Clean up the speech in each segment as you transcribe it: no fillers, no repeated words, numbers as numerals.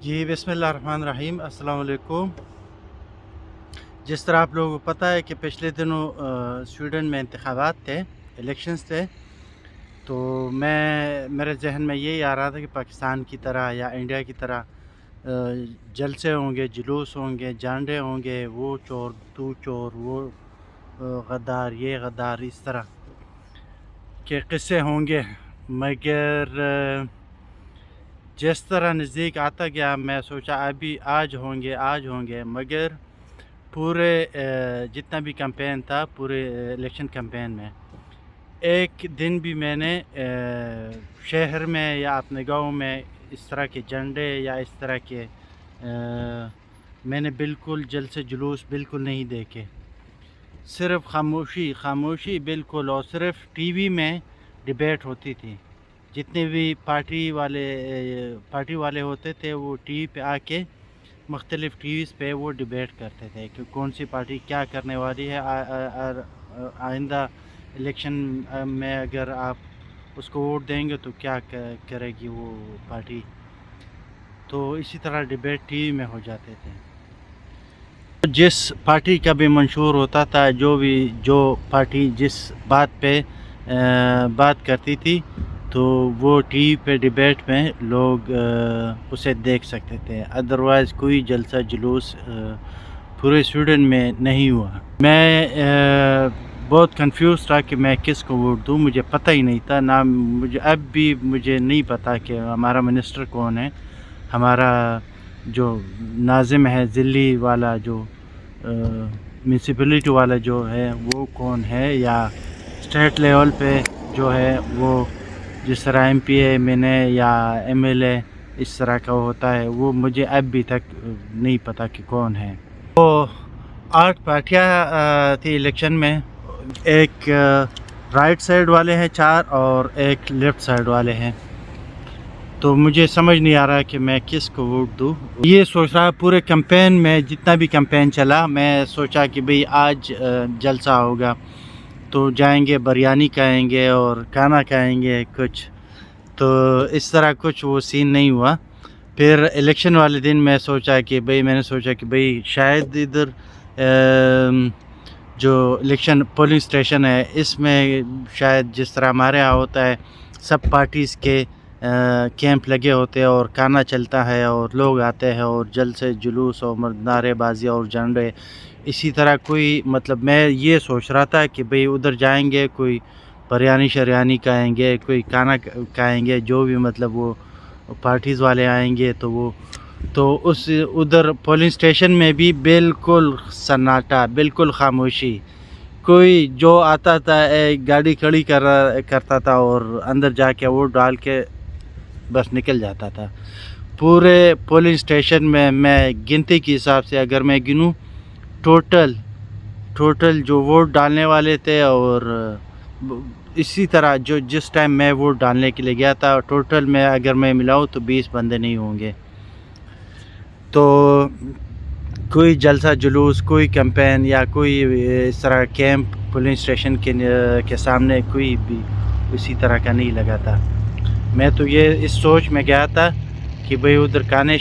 جی بسم اللہ الرحمن الرحیم، السلام علیکم۔ جس طرح آپ لوگوں کو پتہ ہے کہ پچھلے دنوں سویڈن میں انتخابات تھے، الیکشنز تھے، تو میرے ذہن میں یہی آ رہا تھا کہ پاکستان کی طرح یا انڈیا کی طرح جلسے ہوں گے، جلوس ہوں گے، جھنڈے ہوں گے، وہ چور تو چور، وہ غدار یہ غدار، اس طرح کے قصے ہوں گے، مگر جس طرح نزدیک آتا گیا میں سوچا ابھی آج ہوں گے، مگر پورے جتنا بھی کمپین تھا، پورے الیکشن کمپین میں ایک دن بھی میں نے شہر میں یا اپنے گاؤں میں اس طرح کے جھنڈے یا اس طرح کے میں نے بالکل جلسے جلوس بالکل نہیں دیکھے، صرف خاموشی بالکل، اور صرف ٹی وی میں ڈیبیٹ ہوتی تھی۔ جتنے بھی پارٹی والے ہوتے تھے وہ ٹی وی پہ آ کے مختلف ٹی ویز پہ وہ ڈیبیٹ کرتے تھے کہ کون سی پارٹی کیا کرنے والی ہے، آئندہ الیکشن میں اگر آپ اس کو ووٹ دیں گے تو کیا کرے گی وہ پارٹی، تو اسی طرح ڈیبیٹ ٹی وی میں ہو جاتے تھے۔ جس پارٹی کا بھی منشور ہوتا تھا، جو پارٹی جس بات پہ بات کرتی تھی تو وہ ٹی وی پہ ڈیبیٹ میں لوگ اسے دیکھ سکتے تھے، ادروائز کوئی جلسہ جلوس پورے سویڈن میں نہیں ہوا۔ میں بہت کنفیوز تھا کہ میں کس کو ووٹ دوں، مجھے پتہ ہی نہیں تھا، نہ اب بھی مجھے نہیں پتہ کہ ہمارا منسٹر کون ہے، ہمارا جو ناظم ہے ضلعی والا، جو میونسپلٹی والا جو ہے وہ کون ہے، یا اسٹیٹ لیول پہ جو ہے وہ جس طرح ایم پی اے میں نے یا ایم ایل اے اس طرح کا ہوتا ہے، وہ مجھے اب بھی تک نہیں پتہ کہ کون ہے۔ تو 8 پارٹیاں تھی الیکشن میں، ایک رائٹ سائڈ والے ہیں 4 اور ایک لیفٹ سائڈ والے ہیں، تو مجھے سمجھ نہیں آ رہا کہ میں کس کو ووٹ دوں۔ یہ سوچ رہا پورے کمپین میں، جتنا بھی کمپین چلا، میں سوچا کہ بھئی آج جلسہ ہوگا تو جائیں گے، بریانی کھائیں گے اور کھانا کھائیں گے کچھ، تو اس طرح کچھ وہ سین نہیں ہوا۔ پھر الیکشن والے دن میں نے سوچا کہ بھئی شاید ادھر جو الیکشن پولنگ اسٹیشن ہے اس میں شاید جس طرح ہمارے یہاں ہوتا ہے، سب پارٹیز کے کیمپ لگے ہوتے ہیں اور کھانا چلتا ہے اور لوگ آتے ہیں اور جلسے جلوس اور نعرے بازی اور جھنڈے، اسی طرح کوئی مطلب میں یہ سوچ رہا تھا کہ بھئی ادھر جائیں گے، کوئی بریانی شریانی کھائیں گے، کوئی کھانا کھائیں گے، جو بھی مطلب وہ پارٹیز والے آئیں گے تو ادھر پولنگ اسٹیشن میں بھی بالکل سناٹا، بالکل خاموشی، کوئی جو آتا تھا ایک گاڑی کھڑی کرتا تھا اور اندر جا کے ووٹ ڈال کے بس نکل جاتا تھا۔ پورے پولنگ اسٹیشن میں گنتی کے حساب سے اگر میں گنوں، ٹوٹل جو ووٹ ڈالنے والے تھے، اور اسی طرح جس ٹائم میں ووٹ ڈالنے کے لیے گیا تھا، ٹوٹل میں اگر میں ملاؤں تو 20 بندے نہیں ہوں گے۔ تو کوئی جلسہ جلوس، کوئی کیمپین یا کوئی اس طرح کیمپ پولنگ اسٹیشن کے سامنے کوئی بھی اسی طرح کا نہیں لگا تھا۔ میں تو یہ اس سوچ میں گیا تھا کہ بھئی ادھر کھانے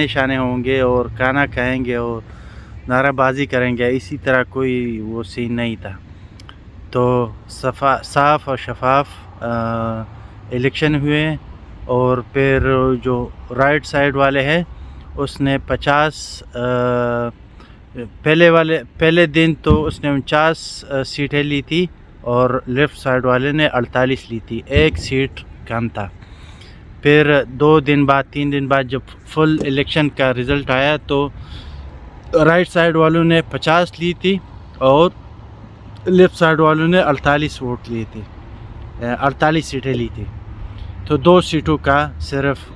شانے ہوں گے اور کھانا کھائیں گے اور نعرہ بازی کریں گے، اسی طرح کوئی وہ سین نہیں تھا۔ تو صاف اور شفاف الیکشن ہوئے، اور پھر جو رائٹ سائڈ والے ہیں اس نے 50 پہلے دن تو اس نے 49 سیٹیں لی تھی، اور لیفٹ سائڈ والے نے 48 لی تھی، ایک سیٹ کم تھا۔ پھر 3 دن بعد جب فل الیکشن کا رزلٹ آیا تو رائٹ سائڈ والوں نے 50 لی تھی اور لیفٹ سائڈ والوں نے 48 ووٹ لیے تھے، 48 سیٹیں لی تھی۔ تو 2 سیٹوں کا صرف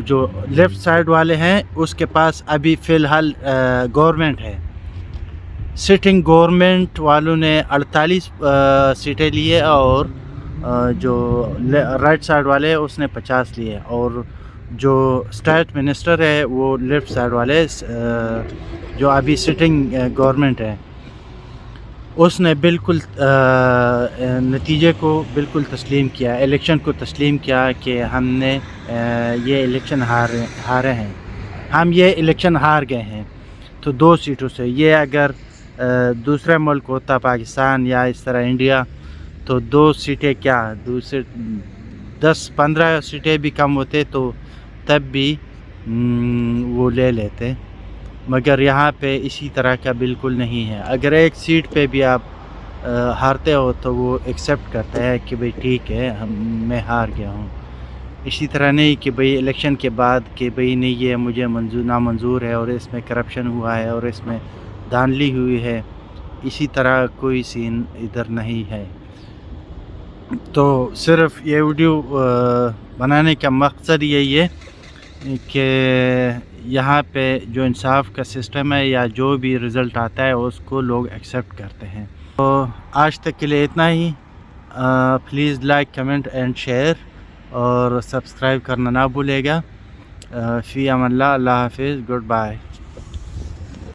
جو لیفٹ سائڈ والے ہیں اس کے پاس ابھی فی الحال گورنمنٹ ہے، سٹنگ گورنمنٹ والوں نے 48 سیٹیں لیے، اور جو رائٹ سائڈ والے ہیں اس نے 50 لیے، اور جو اسٹیٹ منسٹر ہے وہ لیفٹ سائڈ والے جو ابھی سٹنگ گورنمنٹ ہے۔ اس نے بالکل نتیجے کو بالکل تسلیم کیا، الیکشن کو تسلیم کیا کہ ہم نے یہ الیکشن ہارے ہیں، ہم یہ الیکشن ہار گئے ہیں۔ تو 2 سیٹوں سے، یہ اگر دوسرا ملک ہوتا پاکستان یا اس طرح انڈیا تو 2 سیٹیں کیا، دوسرے 10-15 سیٹیں بھی کم ہوتے تو تب بھی وہ لے لیتے، مگر یہاں پہ اسی طرح کا بالکل نہیں ہے۔ اگر ایک سیٹ پہ بھی آپ ہارتے ہو تو وہ ایکسیپٹ کرتا ہے کہ بھئی ٹھیک ہے میں ہار گیا ہوں۔ اسی طرح نہیں کہ بھئی الیکشن کے بعد کہ بھئی نہیں یہ مجھے نامنظور ہے اور اس میں کرپشن ہوا ہے اور اس میں دھاندلی ہوئی ہے، اسی طرح کوئی سین ادھر نہیں ہے۔ تو صرف یہ ویڈیو بنانے کا مقصد یہی ہے کہ یہاں پہ جو انصاف کا سسٹم ہے یا جو بھی رزلٹ آتا ہے اس کو لوگ ایکسیپٹ کرتے ہیں۔ تو آج تک کے لیے اتنا ہی۔ Please like, comment and share اور سبسکرائب کرنا نہ بھولے گا۔ فی امان اللہ، اللہ حافظ، گڈ بائے۔